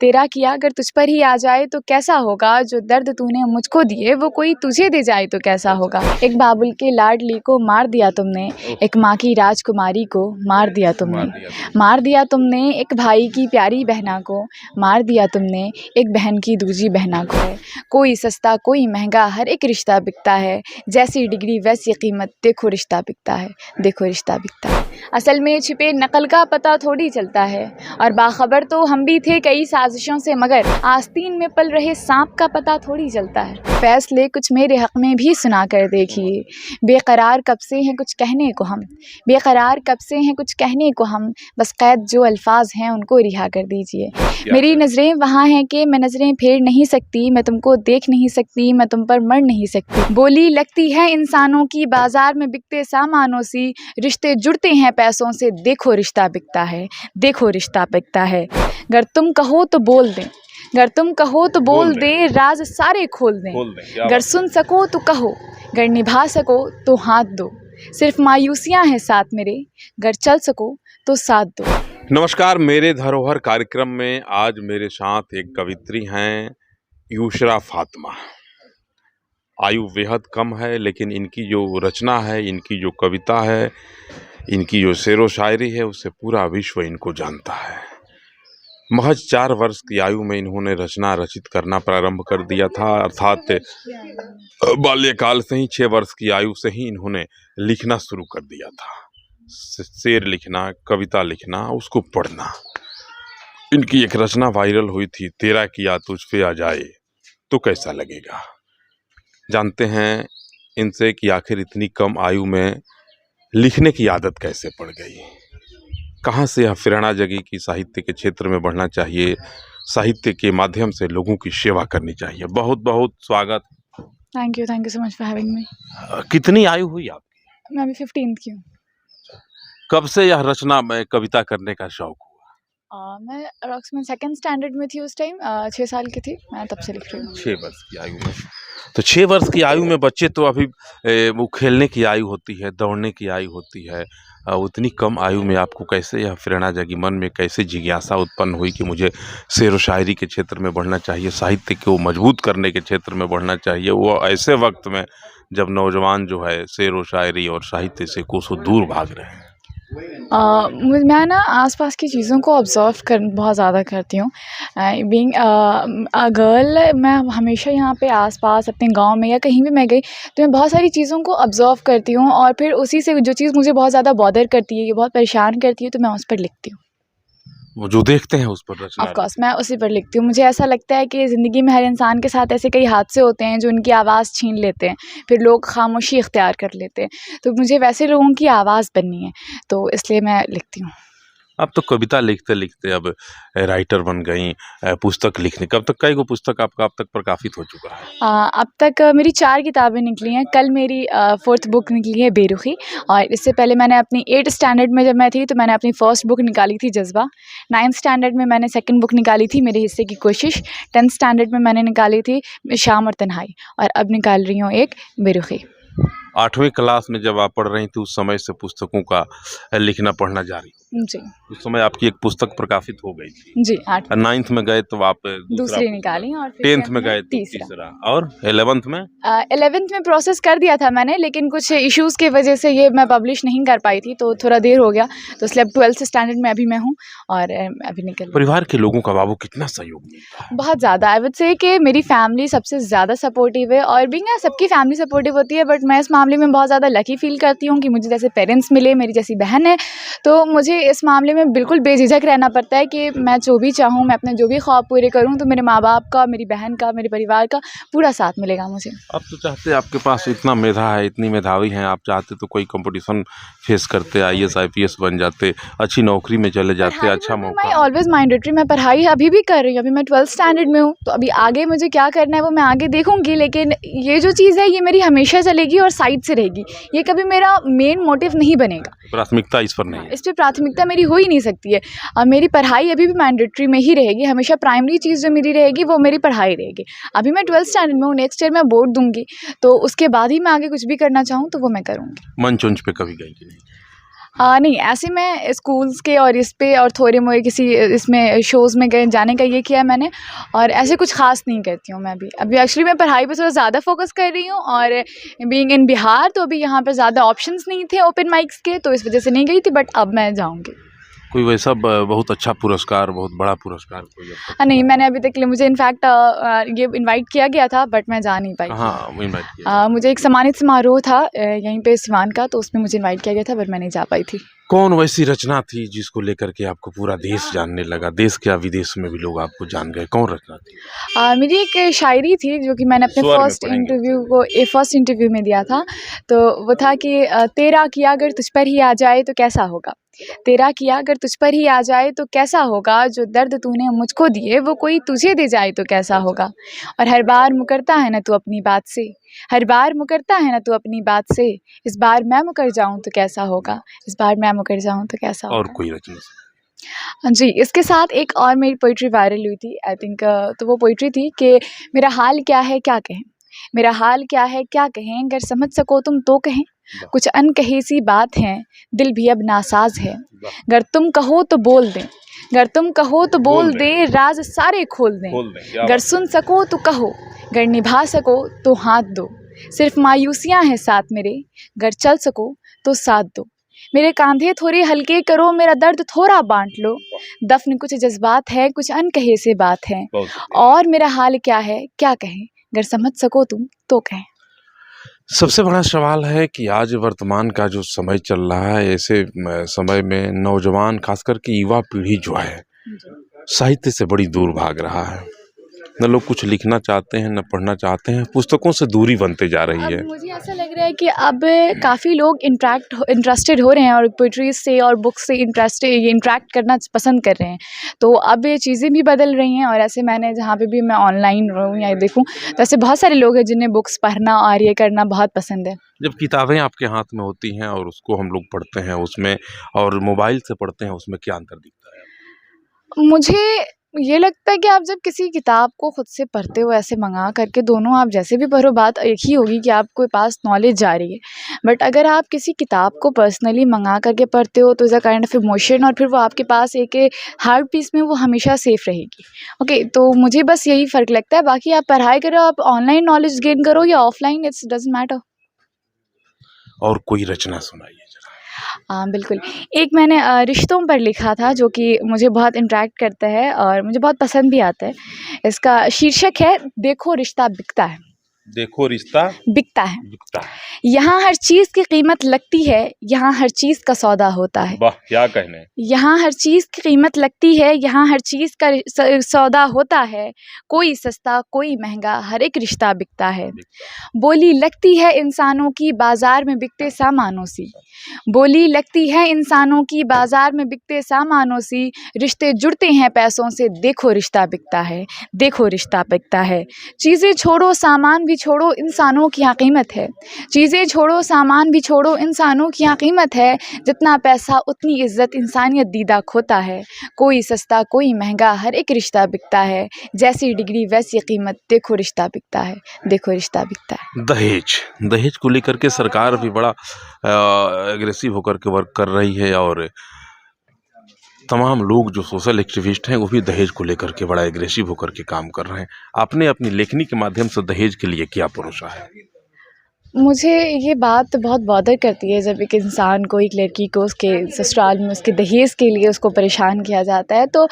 तेरा किया अगर तुझ पर ही आ जाए तो कैसा होगा, जो दर्द तूने मुझको दिए वो कोई तुझे दे जाए तो कैसा होगा। एक बाबुल के लाडली को मार दिया तुमने, एक माँ की राजकुमारी को मार दिया तुमने, मार दिया तुमने एक भाई की प्यारी बहना को, मार दिया तुमने एक बहन की दूजी बहना को। कोई सस्ता कोई महंगा हर एक रिश्ता बिकता है, जैसी डिग्री वैसी कीमत देखो रिश्ता बिकता है, देखो रिश्ता बिकता है। असल में छिपे नकल का पता थोड़ी चलता है, और बाखबर तो हम भी थे कई साजिशों से, मगर आस्तीन में पल रहे सांप का पता थोड़ी चलता है। फैसले कुछ मेरे हक़ में भी सुना कर देखिए, बेकरार कब से हैं कुछ कहने को हम, बेकरार कब से हैं कुछ कहने को हम, बस कैद जो अल्फाज हैं उनको रिहा कर दीजिए। मेरी नज़रें वहाँ हैं कि मैं नज़रें फेर नहीं सकती, मैं तुमको देख नहीं सकती, मैं तुम पर मर नहीं सकती। बोली लगती है इंसानों की बाजार में बिकते सामानों सी, रिश्ते जुड़ते हैं पैसों से, देखो रिश्ता बिकता है, देखो रिश्ता बिकता है। अगर तुम कहो तो बोल दें, अगर तुम कहो तो बोल दें, राज सारे खोल दें। अगर सुन सको तो कहो, अगर निभा सको तो हाथ दो, सिर्फ मायूसियाँ हैं साथ मेरे, अगर चल सको तो साथ दो। नमस्कार, मेरे धरोहर कार्यक्रम में आज मेरे साथ एक कवित्री हैं यूशरा फातिमा। आयु बेहद कम है, लेकिन इनकी जो रचना है, इनकी जो कविता है, इनकी जो शेरो शायरी है, उससे पूरा विश्व इनको जानता है। महज 4 वर्ष की आयु में इन्होंने रचना रचित करना प्रारंभ कर दिया था, अर्थात बाल्यकाल से ही 6 वर्ष की आयु से ही इन्होंने लिखना शुरू कर दिया था। शेर लिखना, कविता लिखना, उसको पढ़ना। इनकी एक रचना वायरल हुई थी, तेरा किया तुझ पे आ जाए तो कैसा लगेगा। जानते हैं इनसे कि आखिर इतनी कम आयु में लिखने की आदत कैसे पड़ गई, कहाँ से यह प्रेरणा जगी कि साहित्य के क्षेत्र में बढ़ना चाहिए, साहित्य के माध्यम से लोगों की सेवा करनी चाहिए। बहुत बहुत स्वागत। Thank you so much for having me. कितनी आयु हुई आपकी? मैं अभी 15th की हूँ। कब से यह रचना में कविता करने का शौक हुआ? मैं अप्रॉक्सीमेट 2nd स्टैंडर्ड में थी उस टाइम, 6 साल की थी, मैं तब से लिख रही हूँ। 6 वर्ष की आयु में। तो 6 वर्ष की आयु में बच्चे तो अभी वो खेलने की आयु होती है, दौड़ने की आयु होती है। उतनी कम आयु में आपको कैसे यह प्रेरणा जगी, मन में कैसे जिज्ञासा उत्पन्न हुई कि मुझे शेर व शायरी के क्षेत्र में बढ़ना चाहिए, साहित्य को मजबूत करने के क्षेत्र में बढ़ना चाहिए, वो ऐसे वक्त में जब नौजवान जो है शेर व शायरी और साहित्य से कोसों दूर भाग रहे हैं? मैं ना आसपास की चीज़ों को ऑब्ज़र्व कर बहुत ज़्यादा करती हूँ। बीइंग अ गर्ल, मैं हमेशा यहाँ पे आसपास अपने गांव में या कहीं भी मैं गई तो मैं बहुत सारी चीज़ों को ऑब्ज़र्व करती हूँ, और फिर उसी से जो चीज़ मुझे बहुत ज़्यादा बॉदर करती है, ये बहुत परेशान करती है, तो मैं उस पर लिखती हूँ। वो जो देखते हैं उस पर रचना? ऑफ कोर्स मैं उसी पर लिखती हूँ। मुझे ऐसा लगता है कि ज़िंदगी में हर इंसान के साथ ऐसे कई हादसे होते हैं जो उनकी आवाज़ छीन लेते हैं, फिर लोग खामोशी इख्तियार कर लेते हैं, तो मुझे वैसे लोगों की आवाज़ बननी है, तो इसलिए मैं लिखती हूँ। अब तो कविता लिखते लिखते अब राइटर बन गई, पुस्तक लिखने, कब तक कई गो पुस्तक आपका अब तक प्रकाशित हो चुका है? अब तक मेरी 4 किताबें निकली हैं। कल मेरी 4th बुक निकली है बेरुखी, और इससे पहले मैंने अपनी 8th स्टैंडर्ड में जब मैं थी तो मैंने अपनी फर्स्ट बुक निकाली थी जज्बा। 9th स्टैंडर्ड में मैंने सेकंड बुक निकाली थी मेरे हिस्से की कोशिश। 10th स्टैंडर्ड में मैंने निकाली थी शाम और तन्हाई, और अब निकाल रही हूँ एक बेरुखी। 8वीं क्लास में जब आप पढ़ रही थी उस समय से पुस्तकों का लिखना पढ़ना जारी? जी। उस समय आपकी एक पुस्तक प्रकाशित हो गई थी। जी, 8 9th में गए तो आप दूसरी निकाली, और फिर 10th में गए तो तीसरा, और 11th में? 11th में प्रोसेस कर दिया था मैंने, लेकिन कुछ इश्यूज़ की वजह से ये मैं पब्लिश नहीं कर पाई थी, तो थोड़ा देर हो गया, तो इसलिए अब 12th स्टैंडर्ड में अभी मैं हूँ, और अभी निकल। परिवार के लोगों का बाबू कितना सहयोग मिलता है? बहुत ज़्यादा। आई वुड से कि मेरी फैमिली सबसे ज़्यादा सपोर्टिव है, और बीइंग सबकी फैमिली सपोर्टिव होती है, बट मैं इस मामले में बहुत ज़्यादा लकी फील करती हूँ कि मुझे जैसे पेरेंट्स मिले, मेरी जैसी बहन है, तो मुझे इस मामले में बिल्कुल बेझिझक रहना पड़ता है कि मैं जो भी चाहूँ, मैं अपने जो भी ख्वाब पूरे करूँ, तो मेरे माँ बाप का, मेरी बहन का, मेरे परिवार का पूरा साथ मिलेगा मुझे। आप तो चाहते, आपके पास इतना मेधा है, इतनी मेधावी हैं, आप चाहते तो कोई कंपटीशन फेस करते, IAS IPS बन जाते, अच्छी नौकरी में चले जाते, अच्छा मौका। मैं ऑलवेज माइंडेटरी, मैं पढ़ाई अभी भी कर रही हूँ, अभी मैं 12th स्टैंडर्ड में हूँ, तो अभी आगे मुझे क्या करना है वो मैं आगे देखूंगी, लेकिन ये जो चीज़ है ये मेरी हमेशा चलेगी और साइड से रहेगी, ये कभी मेरा मेन मोटिव नहीं बनेगा। प्राथमिकता इस पर नहीं है? इस पर प्राथमिकता मेरी हो ही नहीं सकती है, और मेरी पढ़ाई अभी भी मैंडेटरी में ही रहेगी, हमेशा प्राइमरी चीज़ जो मेरी रहेगी वो मेरी पढ़ाई रहेगी। अभी मैं 12th स्टैंडर्ड में हूँ, नेक्स्ट ईयर मैं बोर्ड दूंगी, तो उसके बाद ही मैं आगे कुछ भी करना चाहूँ तो वो मैं करूँगी। मंच उंच पे कभी गई कि नहीं? नहीं, ऐसे मैं स्कूल्स के और इस पे और थोड़े मोए किसी इसमें शोज़ में गए जाने का ये किया है मैंने, और ऐसे कुछ ख़ास नहीं करती हूँ मैं भी। अभी एक्चुअली मैं पढ़ाई पे थोड़ा ज़्यादा फ़ोकस कर रही हूँ, और बीइंग इन बिहार तो अभी यहाँ पे ज़्यादा ऑप्शंस नहीं थे ओपन माइक्स के, तो इस वज़ह से नहीं गई थी, बट अब मैं जाऊँगी। कोई वैसा बहुत अच्छा पुरस्कार, बहुत बड़ा पुरस्कार कोई अब तक? नहीं, मैंने अभी तक मुझे इनफैक्ट ये इनवाइट किया गया था, बट मैं जा नहीं पाई। कहाँ इनवाइट किया? मुझे एक सम्मानित समारोह था यहीं पे सिवान का, तो उसमें मुझे इनवाइट किया गया था, बट मैं नहीं जा पाई थी। कौन वैसी रचना थी जिसको लेकर के आपको पूरा देश जानने लगा? देश क्या विदेश में भी लोग आपको जान गए, कौन रचना थी? मेरी एक शायरी थी जो कि मैंने अपने स्वर में फर्स्ट इंटरव्यू में दिया था। तो वो था कि तेरा किया अगर तुझ पर ही आ जाए तो कैसा होगा, तेरा किया अगर तुझ पर ही आ जाए तो कैसा होगा, जो दर्द तूने मुझको दिए वो कोई तुझे दे जाए तो कैसा होगा। और हर बार मुकरता है ना तू अपनी बात से, हर बार मुकरता है ना तू अपनी बात से, इस बार मैं मुकर जाऊँ तो कैसा होगा, इस बार मैं मुकर जाऊँ तो कैसा और होगा। कोई रचना? जी, इसके साथ एक और मेरी पोइट्री वायरल हुई थी आई थिंक, तो वो पोइट्री थी कि मेरा हाल क्या है क्या कहें, मेरा हाल क्या है क्या कहें, अगर समझ सको तुम तो कहें, कुछ अनकही सी बात है, दिल भी अब नासाज है, अगर तुम कहो तो बोल दें, अगर तुम कहो तो बोल दें, राज सारे खोल दें, अगर सुन सको तो कहो, अगर निभा सको तो हाथ दो, सिर्फ मायूसियाँ हैं साथ मेरे, अगर चल सको तो साथ दो, मेरे कंधे थोड़े हल्के करो, मेरा दर्द थोड़ा बांट लो, दफन कुछ जज्बात है, कुछ अनकहे से बात है, और मेरा हाल क्या है क्या कहें, अगर समझ सको तुम तो कहें। सबसे बड़ा सवाल है कि आज वर्तमान का जो समय चल रहा है, ऐसे समय में नौजवान खास करके युवा पीढ़ी जो है साहित्य से बड़ी दूर भाग रहा है। न लोग कुछ लिखना चाहते हैं, न पढ़ना चाहते हैं, पुस्तकों से दूरी बनते जा रही है। अब मुझे ऐसा लग रहा है कि अब काफ़ी लोग इंटरेस्टेड हो रहे हैं और पोइट्री से और बुक से इंटरेक्ट करना पसंद कर रहे हैं, तो अब ये चीज़ें भी बदल रही हैं। और ऐसे मैंने जहाँ पे भी मैं ऑनलाइन रहूँ या देखूँ, तो ऐसे बहुत सारे लोग हैं जिन्हें बुक्स पढ़ना और ये करना बहुत पसंद है। जब किताबें आपके हाथ में होती हैं और उसको हम लोग पढ़ते हैं उसमें, और मोबाइल से पढ़ते हैं उसमें, क्या अंतर दिखता है? मुझे ये लगता है कि आप जब किसी किताब को खुद से पढ़ते हो ऐसे मंगा करके, दोनों आप जैसे भी पढ़ो बात एक ही होगी कि आपके पास नॉलेज जा रही है। बट अगर आप किसी किताब को पर्सनली मंगा करके पढ़ते हो तो is a kind of emotion, और फिर वो आपके पास एक हार्ड पीस में वो हमेशा सेफ रहेगी। ओके, तो मुझे बस यही फ़र्क लगता है। बाकी आप पढ़ाई करो, आप ऑनलाइन नॉलेज गेन करो या ऑफलाइन, इट्स डज़न्ट मैटर। और कोई रचना सुनाइए जरा। बिल्कुल। एक मैंने रिश्तों पर लिखा था जो कि मुझे बहुत इंटरैक्ट करता है और मुझे बहुत पसंद भी आता है। इसका शीर्षक है देखो रिश्ता बिकता है। देखो रिश्ता बिकता है। बिकता है। यहाँ हर चीज़ की कीमत लगती है, यहाँ हर चीज़ का सौदा होता है। वाह, क्या कहने। यहाँ हर चीज़ की कीमत लगती है, यहाँ हर चीज़ का सौदा होता है। कोई सस्ता कोई महंगा, हर एक रिश्ता बिकता है। बोली लगती है इंसानों की बाज़ार में बिकते सामानों सी, बोली लगती है इंसानों की बाज़ार में बिकते सामानों सी, रिश्ते जुड़ते हैं पैसों से, देखो रिश्ता बिकता है, देखो रिश्ता बिकता है। चीज़ें छोड़ो सामान भी छोड़ो, इंसानों की यहाँ कीमत है। चीज़ें छोड़ो सामान भी छोड़ो, इंसानों की यहाँ कीमत है। जितना पैसा उतनी इज्जत, इंसानियत दीदा खोता है। कोई सस्ता कोई महंगा, हर एक रिश्ता बिकता है। जैसी डिग्री वैसी कीमत, देखो रिश्ता बिकता है, देखो रिश्ता बिकता है। दहेज को लेकर के सरकार भी बड़ा एग्रेसिव होकर के वर्क कर रही है, और तमाम लोग जो सोशल एक्टिविस्ट हैं वो भी दहेज को लेकर के बड़ा एग्रेसिव होकर के काम कर रहे हैं। आपने अपनी लेखनी के माध्यम से दहेज के लिए क्या परोसा है? मुझे ये बात बहुत बॉदर करती है जब एक इंसान को, एक लड़की को उसके ससुराल में उसके दहेज के लिए उसको परेशान किया जाता है। तो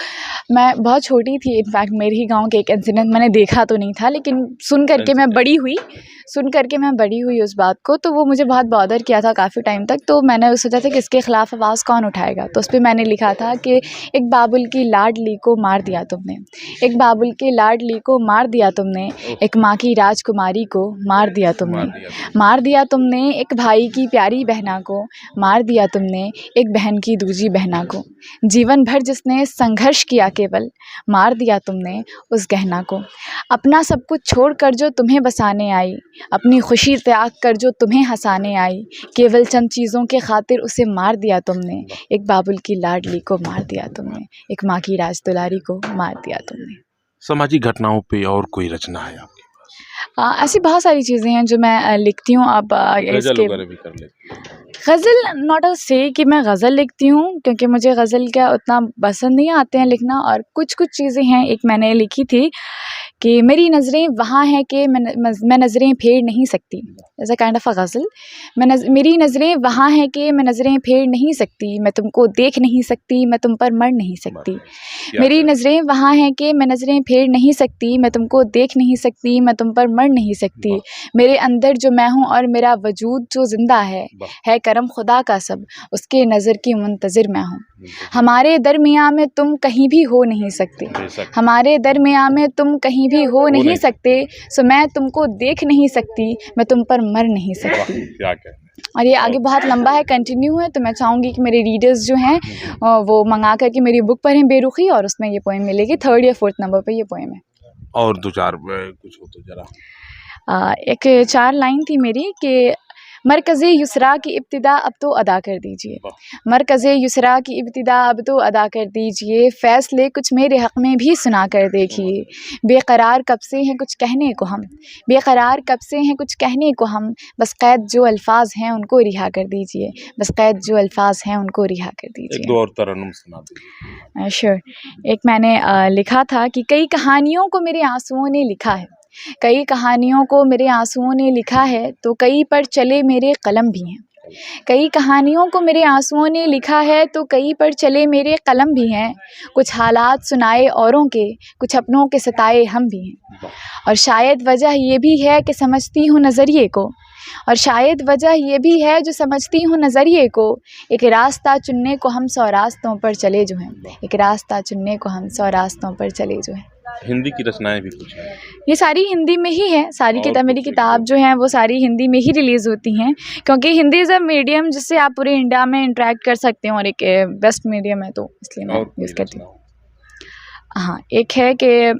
मैं बहुत छोटी थी, इनफैक्ट मेरे ही गांव के एक इंसिडेंट मैंने देखा तो नहीं था, लेकिन सुन करके मैं बड़ी हुई उस बात को, तो वो मुझे बहुत बॉदर किया था काफ़ी टाइम तक। तो मैंने सोचा था कि इसके ख़िलाफ़ आवाज़ कौन उठाएगा, तो उस पर मैंने लिखा था कि एक बाबुल की लाडली को मार दिया तुमने, एक बाबुल की लाडली को मार दिया तुमने, एक माँ की राजकुमारी को मार दिया तुमने, मार दिया तुमने एक भाई की प्यारी बहना को, मार दिया तुमने एक बहन की दूजी बहना को। जीवन भर जिसने संघर्ष किया केवल, मार दिया तुमने उस गहना को। अपना सब कुछ छोड़ कर जो तुम्हें बसाने आई, अपनी खुशी त्याग कर जो तुम्हें हंसाने आई, केवल चंद चीज़ों के खातिर उसे मार दिया तुमने। एक बाबुल की लाडली को मार दिया तुमने, एक माँ की राज दुलारी को मार दिया तुमने। सामाजिक घटनाओं पे और कोई रचना है आपके पास? ऐसी बहुत सारी चीज़ें हैं जो मैं लिखती हूँ। अब गज़ल इसके वगैरह भी कर लेती हैं? गज़ल नॉट अ से कि मैं गज़ल लिखती हूँ, क्योंकि मुझे गज़ल क्या उतना पसंद नहीं आते हैं लिखना। और कुछ-कुछ चीज़ें हैं, एक मैंने लिखी थी कि मेरी नज़रें वहाँ हैं कि मैं नज़रें फेर नहीं सकती, as a kind of a ghazal. मेरी नज़रें वहाँ हैं कि मैं नज़रें फेर नहीं सकती, मैं तुमको देख नहीं सकती, मैं तुम पर मर नहीं सकती। क्या मेरी है? नज़रें वहाँ हैं कि मैं नज़रें फेर नहीं सकती, मैं तुमको देख नहीं सकती, मैं तुम पर मर नहीं सकती। वाह! मेरे अंदर जो मैं हूँ और मेरा वजूद जो ज़िंदा वाह! है करम खुदा का सब, उसके नज़र की मुंतज़िर मैं हूँ। मुंतज़िर। हमारे दरमियाँ में तुम कहीं भी हो नहीं सकते, बेशक। हमारे दरमियाँ में तुम कहीं भी हो नहीं सकते, सो मैं तुमको देख नहीं सकती, मैं तुम पर मर नहीं वाह! सकती। क्या कहना है। और ये आगे बहुत लंबा है, कंटिन्यू है, तो मैं चाहूँगी कि मेरे रीडर्स जो हैं वो मंगा कर के मेरी बुक पढ़ें बेरुखी, और उसमें ये पोएम मिलेगी। 3rd या 4th नंबर पे ये पोएम है। और 2-4 कुछ हो तो ज़रा। एक 4 लाइन थी मेरी कि मरकज़े युसरा की इब्तिदा अब तो अदा कर दीजिए, वाह! मरकज़े युसरा की इब्तिदा अब तो अदा कर दीजिए, फ़ैसले कुछ मेरे हक़ में भी सुना कर देखिए। बेक़रार कब से हैं कुछ कहने को हम, बेक़रार कब से हैं कुछ कहने को हम, बस क़ैद जो अल्फ़ाज़ हैं उनको रिहा कर दीजिए, बस क़ैद जो अल्फ़ाज़ हैं उनको रिहा कर दीजिए। 1-2 और तरन्नुम सुना दीजिए। श्योर। एक मैंने लिखा था कि कई कहानियों को मेरे आँसुओं ने लिखा है, कई कहानियों को मेरे आँसुओं ने लिखा है, तो कई पर चले मेरे कलम भी हैं। कई कहानियों को मेरे आँसुओं ने लिखा है, तो कई पर चले मेरे कलम भी हैं। कुछ हालात सुनाए औरों के, कुछ अपनों के सताए हम भी हैं। और शायद वजह ये भी है कि समझती हूँ नज़रिए को, और शायद वजह ये भी है जो समझती हूँ नज़रिए को, एक रास्ता चुनने को हम 100 रास्तों पर चले जो हैं, एक रास्ता चुनने को हम 100 रास्तों पर चले जो हैं। हिंदी की रचनाएँ भी कुछ हैं? ये सारी हिंदी में ही है, सारी और किताब, मेरी कुछ किताब जो हैं वो सारी हिंदी में ही रिलीज़ होती हैं, क्योंकि हिंदी इज़ अ मीडियम जिससे आप पूरे इंडिया में इंटरेक्ट कर सकते हैं, और एक बेस्ट मीडियम है, तो इसलिए मैं और कोई यूज़ करती हूँ। रचना? हाँ, एक है कि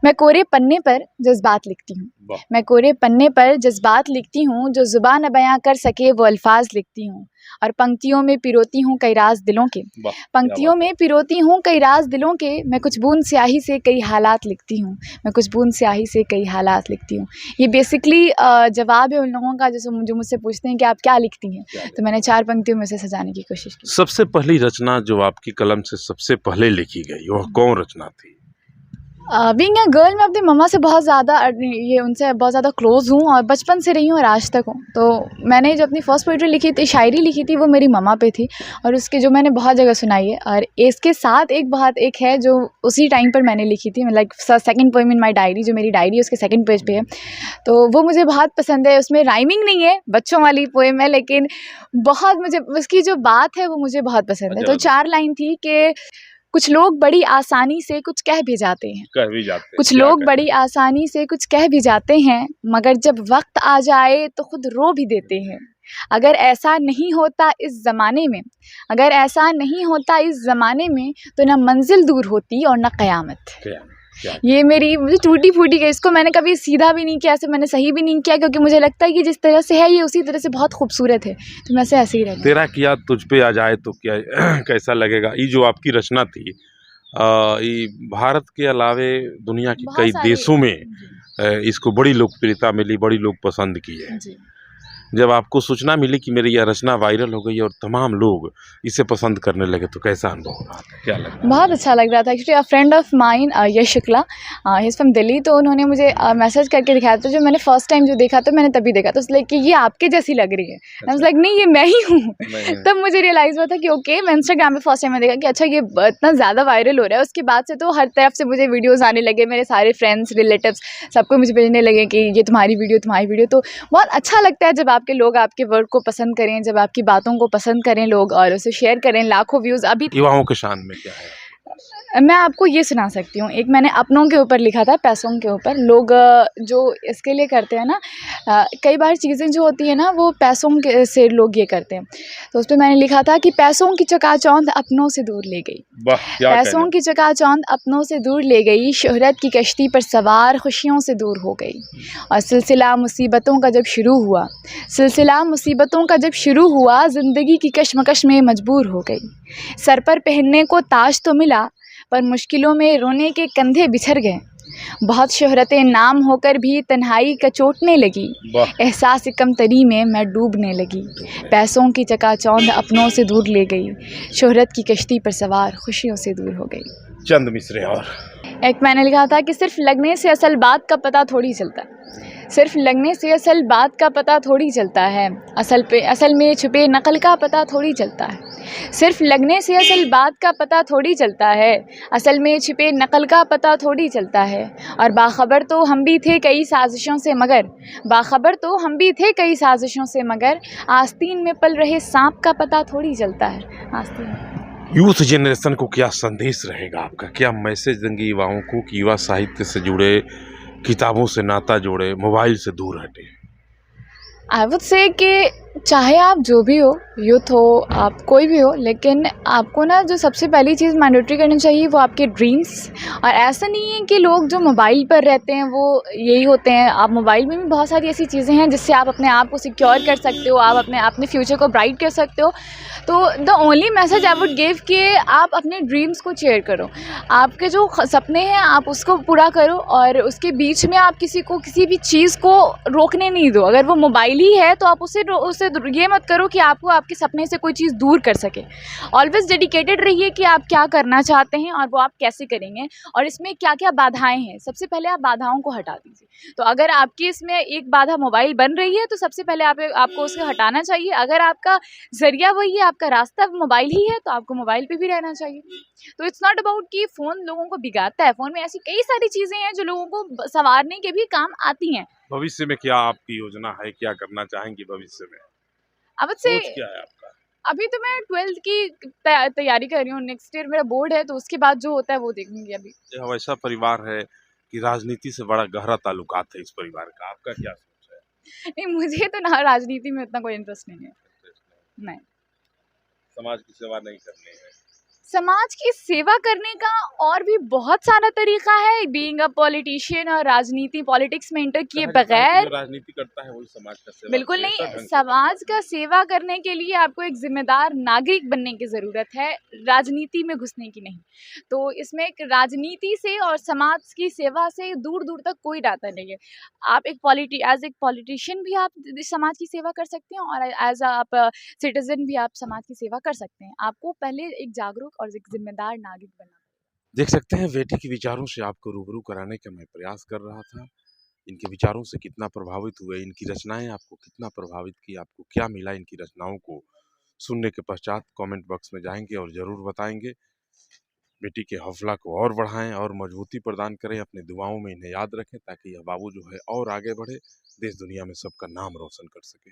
मैं कोरे पन्ने पर जज़्बात लिखती हूँ, वाह! मैं कोरे पन्ने पर जज़्बात लिखती हूँ, जो ज़ुबान बयाँ कर सके वो अल्फ़ाज़ लिखती हूँ, और पंक्तियों में पिरोती हूँ कई राज़ दिलों के, वाह! पंक्तियों में पिरोती हूँ कई राज़ दिलों के, मैं कुछ बूंद स्याही से कई हालात लिखती हूँ, मैं कुछ बूंद स्याही से कई हालात लिखती हूँ। ये बेसिकली जवाब है उन लोगों का जो मुझसे पूछते हैं कि आप क्या लिखती हैं, तो मैंने 4 पंक्तियों में से सजाने की कोशिश की। सबसे पहली रचना जो आपकी कलम से सबसे पहले लिखी गई, वह कौन रचना थी? बीइंग अ गर्ल, मैं अपनी मम्मा से बहुत ज़्यादा ये उनसे बहुत ज़्यादा क्लोज़ हूँ, और बचपन से रही हूँ और आज तक हूँ। तो मैंने जो अपनी फ़र्स्ट पोएट्री लिखी थी, शायरी लिखी थी, वो मेरी मम्मा पे थी, और उसकी जो मैंने बहुत जगह सुनाई है। और इसके साथ एक है जो उसी टाइम पर मैंने लिखी थी, like second poem in my diary, जो मेरी डायरी है उसके सेकंड पेज पे है, तो वो मुझे बहुत पसंद है। उसमें राइमिंग नहीं है, बच्चों वाली पोएम है, लेकिन बहुत मुझे उसकी जो बात है वो मुझे बहुत पसंद है। तो 4 लाइन थी कि कुछ लोग बड़ी आसानी से कुछ कह भी जाते हैं, कह भी जाते हैं। कुछ क्या लोग कहें? बड़ी आसानी से कुछ कह भी जाते हैं, मगर जब वक्त आ जाए तो खुद रो भी देते हैं। अगर ऐसा नहीं होता इस ज़माने में, अगर ऐसा नहीं होता इस ज़माने में, तो ना मंजिल दूर होती और ना क़यामत। क्या? ये मेरी मुझे टूटी-फूटी गई, इसको मैंने कभी सीधा भी नहीं किया, ऐसे मैंने सही भी नहीं किया, क्योंकि मुझे लगता है कि जिस तरह से है ये उसी तरह से बहुत खूबसूरत है, तो मैं ऐसे ही रहूँगी। तेरा किया तुझ पे आ जाए तो क्या कैसा लगेगा? ये जो आपकी रचना थी, ये भारत के अलावे दुनिया के बहुत कई सारे देशों में जी, इसको बड़ी लोकप्रियता मिली, बड़ी लोग पसंद किए। जी। जब आपको सूचना मिली कि मेरी यह रचना वायरल हो गई और तमाम लोग इसे पसंद करने लगे, तो कैसा अनुभव हो रहा था? क्या लग रहा बहुत अच्छा लग रहा था। Actually a friend of mine Yash Shukla, he is from Delhi, तो उन्होंने मुझे मैसेज करके दिखाया था। जो मैंने फर्स्ट टाइम जो देखा, तो मैंने तभी देखा, तो लाइक कि ये आपके जैसी लग रही है। आई वाज़ लाइक नहीं, ये मैं ही हूँ। नहीं। तब मुझे रियलाइज़ हुआ था कि ओके, मैं इंस्टाग्राम पे फर्स्ट टाइम मैं देखा कि अच्छा ये इतना ज़्यादा वायरल हो रहा है। उसके बाद से तो हर तरफ से मुझे वीडियोज़ आने लगे, मेरे सारे फ्रेंड्स, रिलेटिव्स सबको मुझे भेजने लगे कि ये तुम्हारी वीडियो, तुम्हारी वीडियो। तो बहुत अच्छा लगता है जब आपके लोग आपके वर्क को पसंद करें, जब आपकी बातों को पसंद करें लोग, और उसे शेयर करें। लाखों व्यूज़ अभी युवाओं के शान में क्या है? मैं आपको ये सुना सकती हूँ। एक मैंने अपनों के ऊपर लिखा था, पैसों के ऊपर। लोग जो इसके लिए करते हैं ना, कई बार चीज़ें जो होती हैं ना, वो पैसों के से लोग ये करते हैं। तो उस पे मैंने लिखा था कि पैसों की चकाचौंध अपनों से दूर ले गई, वाह! क्या पैसों कहने? की चकाचौंध अपनों से दूर ले गई, शोहरत की कश्ती पर सवार खुशियों से दूर हो गई। और सिलसिला मुसीबतों का जब शुरू हुआ, सिलसिला मुसीबतों का जब शुरू हुआ, ज़िंदगी की कशमकश में मजबूर हो गई। सर पर पहनने को ताज तो मिला, पर मुश्किलों में रोने के कंधे बिछड़ गए। बहुत शोहरतें नाम होकर भी तन्हाई कचोटने लगी। वाह। एहसास कमतरी में मैं डूबने लगी। पैसों की चकाचौंध अपनों से दूर ले गई। शोहरत की कश्ती पर सवार खुशियों से दूर हो गई। चंद मिसरे और एक मैंने लिखा था कि सिर्फ लगने से असल बात का पता थोड़ी चलता है। सिर्फ लगने से असल बात का पता थोड़ी चलता है। असल में छुपे नकल का पता थोड़ी चलता है। सिर्फ लगने से असल बात का पता थोड़ी चलता है। असल में छिपे नकल का पता थोड़ी चलता है। और बाखबर तो हम भी थे कई साजिशों से मगर बाखबर तो हम भी थे कई साजिशों से मगर आस्तीन में पल रहे सांप का पता थोड़ी चलता है। आस्तीन। यूथ जनरेशन को क्या संदेश रहेगा आपका, क्या मैसेज देंगे युवाओं को कि युवा साहित्य से जुड़े, किताबों से नाता जोड़े, मोबाइल से दूर हटे? आई वुड से कि चाहे आप जो भी हो, यूथ हो, आप कोई भी हो, लेकिन आपको ना जो सबसे पहली चीज़ मैंडेटरी करनी चाहिए वो आपके ड्रीम्स। और ऐसा नहीं है कि लोग जो मोबाइल पर रहते हैं वो यही होते हैं। आप मोबाइल में भी बहुत सारी ऐसी चीज़ें हैं जिससे आप अपने आप को सिक्योर कर सकते हो, आप अपने फ्यूचर को ब्राइट कर सकते हो। तो the only message I would give कि आप अपने ड्रीम्स को चेयर करो। आपके जो सपने हैं आप उसको पूरा करो, और उसके बीच में आप किसी भी चीज़ को रोकने नहीं दो। अगर वो मोबाइल ही है तो आप उसे ये मत करो कि आपको आपके सपने से कोई चीज़ दूर कर सके। ऑलवेज डेडिकेटेड रहिए कि आप क्या करना चाहते हैं और वो आप कैसे करेंगे, और इसमें क्या क्या बाधाएं हैं। सबसे पहले आप बाधाओं को हटा दीजिए। तो अगर आपकी इसमें एक बाधा मोबाइल बन रही है तो सबसे पहले आपको उसको हटाना चाहिए। अगर आपका जरिया वही है, आपका रास्ता मोबाइल ही है, तो आपको मोबाइल पे भी रहना चाहिए। तो इट्स नॉट अबाउट कि फ़ोन लोगों को बिगाड़ता है। फ़ोन में ऐसी कई सारी चीज़ें हैं जो लोगों को संवारने के भी काम आती हैं। भविष्य में क्या आपकी योजना है, क्या करना चाहेंगी भविष्य में? अब से सोच क्या है आपका? अभी तो मैं 12th की तैयारी कर रही हूँ। नेक्स्ट ईयर मेरा बोर्ड है, तो उसके बाद जो होता है वो देखूंगी अभी। यह वैसा परिवार है कि राजनीति से बड़ा गहरा ताल्लुकात है इस परिवार का, आपका क्या सोच है? नहीं, मुझे तो ना राजनीति में उतना कोई इंटरेस्ट नहीं है। नहीं। समाज की सेवा नहीं करनी है? समाज की सेवा करने का और भी बहुत सारा तरीका है। बीइंग अ पॉलिटिशियन और राजनीति पॉलिटिक्स में एंटर किए बगैर जो राजनीति करता है वही समाज का सेवा बिल्कुल करे, ऐसा नहीं। ढंग से समाज करना का सेवा करने के लिए आपको एक जिम्मेदार नागरिक बनने की ज़रूरत है, राजनीति में घुसने की नहीं। तो इसमें एक राजनीति से और समाज की सेवा से दूर दूर तक कोई नाता नहीं है। आप एज एक पॉलिटिशियन भी आप समाज की सेवा कर सकते हैं, और एज आप सिटीजन भी आप समाज की सेवा कर सकते हैं। आपको पहले एक जागरूक और एक जिम्मेदार नागरिक बनना। देख सकते हैं बेटी के विचारों से आपको रूबरू कराने का मैं प्रयास कर रहा था। इनके विचारों से कितना प्रभावित हुए, इनकी रचनाएं आपको कितना प्रभावित की, आपको क्या मिला इनकी रचनाओं को सुनने के पश्चात कमेंट बॉक्स में जाएंगे और ज़रूर बताएंगे। बेटी के हौसला को और बढ़ाएं और मजबूती प्रदान करें, अपनी दुआओं में इन्हें याद रखें ताकि यह बाबू जो है और आगे बढ़े, देश दुनिया में सबका नाम रोशन कर सके।